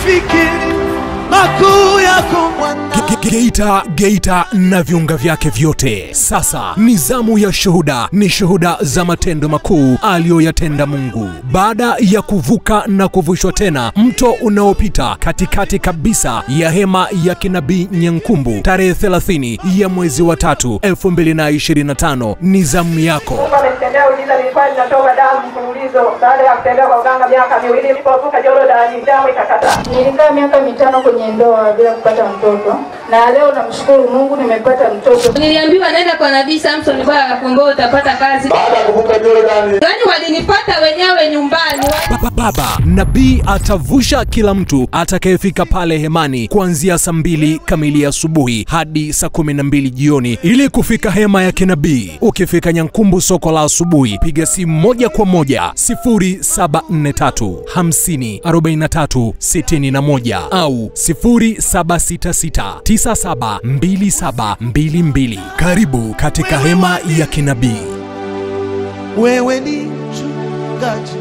kufikiri makuu yako Bwana. Geita na viunga vyake vyote. Sasa ni zamu ya shuhuda, ni shuhuda za matendo makuu aliyoyatenda Mungu. Baada ya kuvuka na kuvushwa tena mto unaopita katikati kabisa ya hema ya kinabii Nyankumbu tarehe 30 ya mwezi wa 3 2025, ni zamu yako. Nimetembea uliza nilikuwa ninatoka damu mfululizo baada ya kutembea kwa uganga miaka 2 nilipovuka Jordani damu ikakata. Nilikaa miaka 5 kwenye ndoa bila kupata mtoto. Na leo namshukuru Mungu nimepata mtoto. Niliambiwa nenda kwa Nabii Samson kwa akakuambia utapata kazi. Baada ya kuvuka Jordani. Yaani walinipata wenyewe nyumbani. Baba, nabii atavusha kila mtu atakayefika pale hemani kuanzia saa 2 kamili asubuhi hadi saa 12 jioni ili kufika hema ya kinabii. Ukifika Nyankumbu soko la asubuhi, piga simu moja kwa moja 0743 50 43 61 au 0766 972722. Karibu katika hema ya kinabii. Wewe ni mchungaji